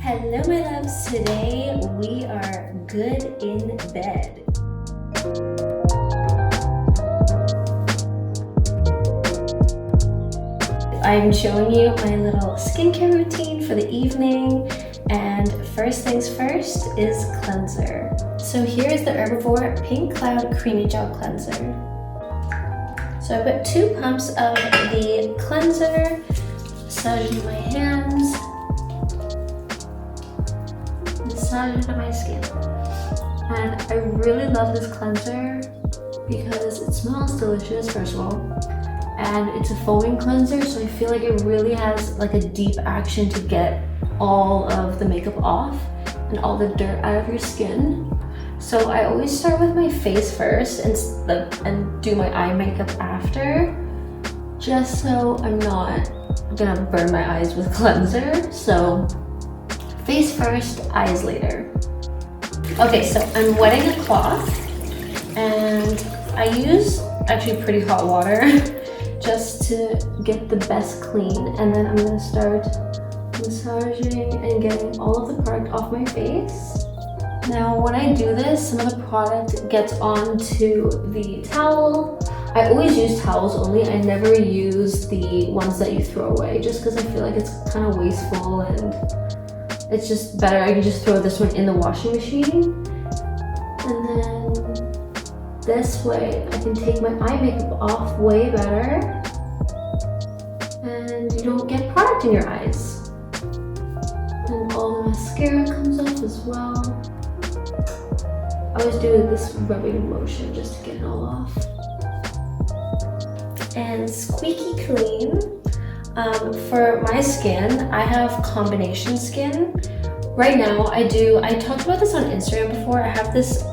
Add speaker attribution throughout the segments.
Speaker 1: Hello my loves, today we are good in bed. I'm showing you my little skincare routine for the evening, and first things first is cleanser. So here is the Herbivore Pink Cloud Creamy Gel Cleanser. So I've got 2 pumps of the cleanser, massaging my hands, massage into my skin. And I really love this cleanser because it smells delicious, first of all, and it's a foaming cleanser, so I feel like it really has like a deep action to get all of the makeup off and all the dirt out of your skin. So I always start with my face first and do my eye makeup after, just so I'm not gonna burn my eyes with cleanser. So face first, eyes later. Okay, so I'm wetting a cloth and I use actually pretty hot water just to get the best clean, and then I'm gonna start massaging and getting all of the product off my face. Now when I do this, some of the product gets onto the towel. I always use towels only. I never use the ones that you throw away, just because I feel like it's kind of wasteful and it's just better. I can just throw this one in the washing machine, and then this way I can take my eye makeup off way better and you don't get product in your eyes. And all the mascara comes off as well. I always do this rubbing motion just to get it all off. And squeaky clean. For my skin, I have combination skin. Right now I talked about this on Instagram before. I have this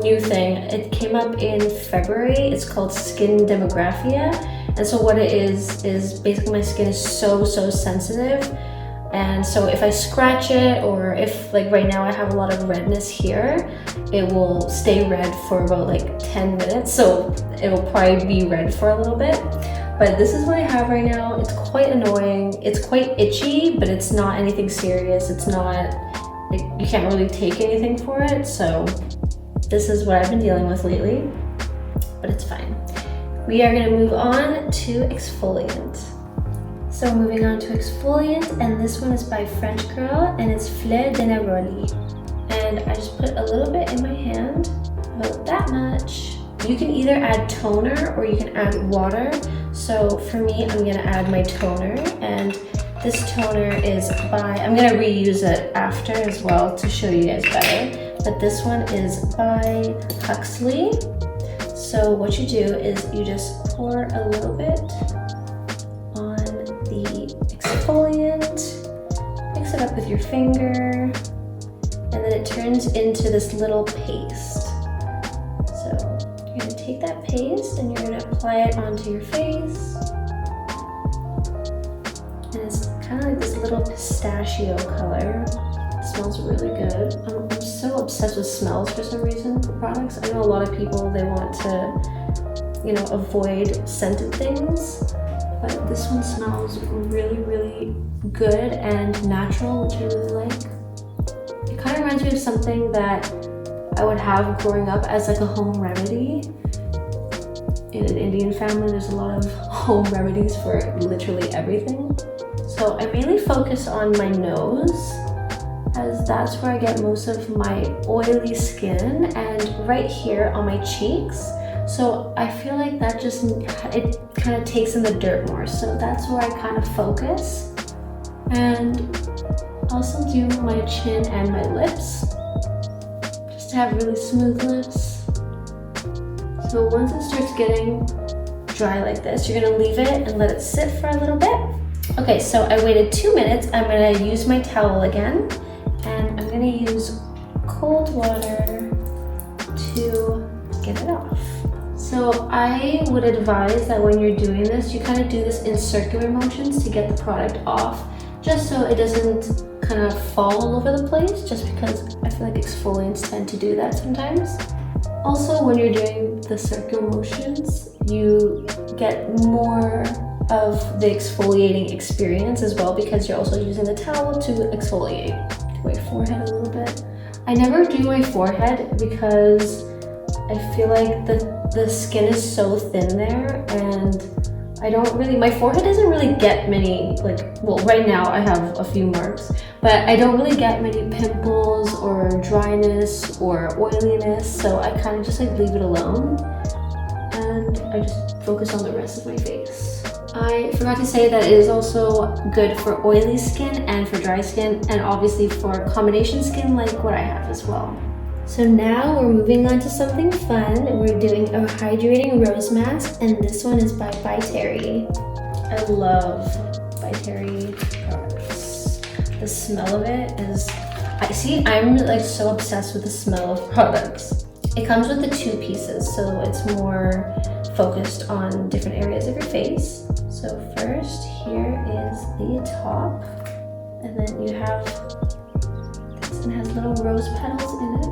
Speaker 1: new thing. It came up in February. It's called skin demographia. And so what it is basically my skin is so sensitive. And so if I scratch it, or if like right now I have a lot of redness here, it will stay red for about like 10 minutes. So it will probably be red for a little bit. But this is what I have right now. It's quite annoying. It's quite itchy, but it's not anything serious. It's not, you can't really take anything for it. So this is what I've been dealing with lately, but it's fine. We are gonna move on to exfoliant. So moving on to exfoliant, and this one is by French Girl, and it's Fleur de Neroli. And I just put a little bit in my hand, about that much. You can either add toner or you can add water. So for me, I'm gonna add my toner, and this toner is by, I'm gonna reuse it after as well to show you guys better, but this one is by Huxley. So what you do is you just pour a little bit on the exfoliant, mix it up with your finger, and then it turns into this little paste. So you're gonna take that paste and you're gonna apply it onto your face. And it's kind of like this little pistachio color. It smells really good. I'm so obsessed with smells for some reason for products. I know a lot of people, they want to, avoid scented things, but this one smells really good and natural, which I really like. It kind of reminds me of something that I would have growing up as like a home remedy. In an Indian family, there's a lot of home remedies for literally everything. So I mainly focus on my nose, as that's where I get most of my oily skin, and right here on my cheeks. So I feel like that it kind of takes in the dirt more. So that's where I kind of focus. And also do my chin and my lips, just to have really smooth lips. So once it starts getting dry like this, you're gonna leave it and let it sit for a little bit. Okay, so I waited 2 minutes. I'm gonna use my towel again, and I'm gonna use cold water to get it off. So I would advise that when you're doing this, you kind of do this in circular motions to get the product off, just so it doesn't kind of fall all over the place, just because I feel like exfoliants tend to do that sometimes. Also, when you're doing the circular motions, you get more of the exfoliating experience as well, because you're also using the towel to exfoliate. my forehead a little bit. I never do my forehead because I feel like the skin is so thin there, and I don't really, my forehead doesn't really get many, like, well, right now I have a few marks, but I don't really get many pimples or dryness or oiliness, so I kind of just like leave it alone, and I just focus on the rest of my face. I forgot to say that it is also good for oily skin and for dry skin, and obviously for combination skin like what I have as well. So now we're moving on to something fun. We're doing a hydrating rose mask, and this one is by Terry. I love Terry products. The smell of it is, I'm like so obsessed with the smell of products. It comes with the 2 pieces, so it's more focused on different areas of your face. So first, here is the top, and then you have this, and it has little rose petals in it.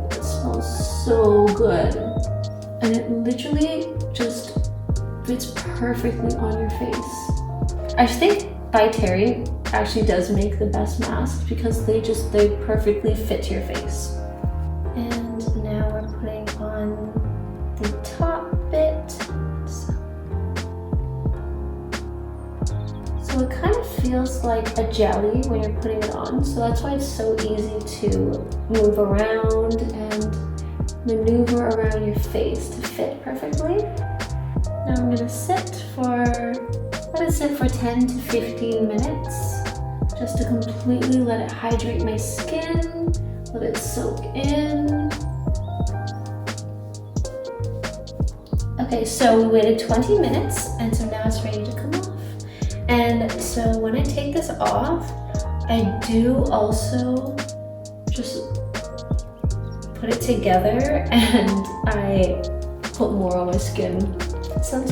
Speaker 1: It smells so good, and it literally just fits perfectly on your face. I think by Terry actually does make the best masks because they perfectly fit to your face. And now we're putting on the top bit. So it kind of feels like a jelly when you're putting it on, so that's why it's so easy to move around and maneuver around your face to fit perfectly. Now I'm gonna let it sit for 10 to 15 minutes just to completely let it hydrate my skin, let it soak in. Okay, so we waited 20 minutes, and so now it's ready to come off. And so when I take this off, I do also just put it together and I put more on my skin. It sounds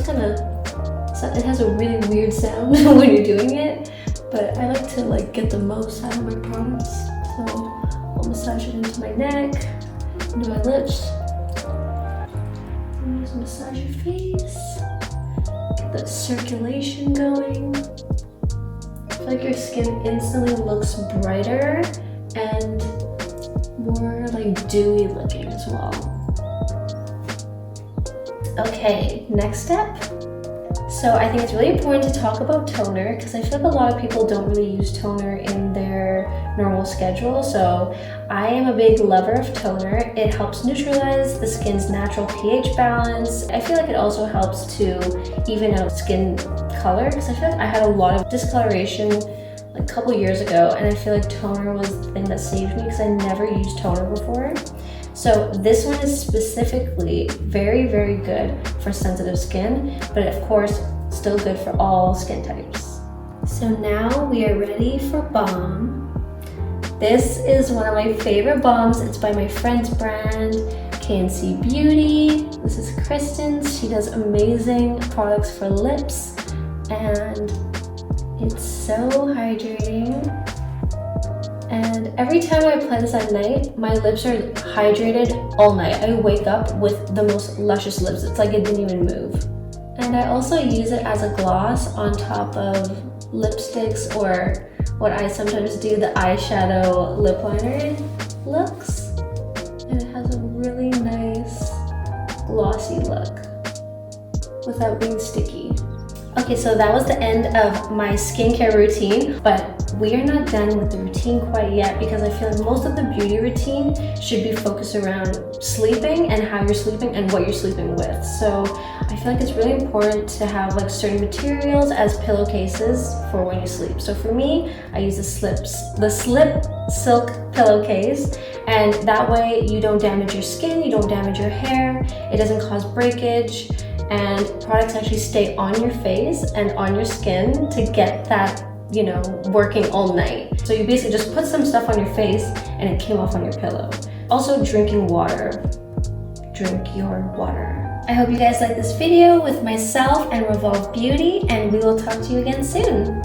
Speaker 1: it has a really weird sound when you're doing it, but I like to get the most out of my products. So I'll massage it into my neck, into my lips, and just massage your face. Get the circulation going. I feel like your skin instantly looks brighter and more like dewy looking as well. Okay, next step. So I think it's really important to talk about toner because I feel like a lot of people don't really use toner in their normal schedule. So I am a big lover of toner. It helps neutralize the skin's natural pH balance. I feel like it also helps to even out skin color because I feel like I had a lot of discoloration like a couple years ago, and I feel like toner was the thing that saved me because I never used toner before. So this one is specifically very, very good for sensitive skin, but of course, still good for all skin types. So now we are ready for Balm. This is one of my favorite balms. It's by my friend's brand, KNC Beauty. This is Kristen's. She does amazing products for lips, and it's so hydrating. And every time I apply this at night, my lips are hydrated all night. I wake up with the most luscious lips. It's like it didn't even move. And I also use it as a gloss on top of lipsticks, or what I sometimes do, the eyeshadow lip liner looks. And it has a really nice glossy look without being sticky. Okay, so that was the end of my skincare routine, but we are not done with the routine quite yet because I feel like most of the beauty routine should be focused around sleeping and how you're sleeping and what you're sleeping with. So I feel like it's really important to have like certain materials as pillowcases for when you sleep. So for me, I use the slip silk pillowcase, and that way you don't damage your skin, you don't damage your hair, it doesn't cause breakage, and products actually stay on your face and on your skin to get that, you know, working all night. So you basically just put some stuff on your face and it came off on your pillow. Also, drinking water. Drink your water. I hope you guys like this video with myself and REVOLVE Beauty, and we will talk to you again soon.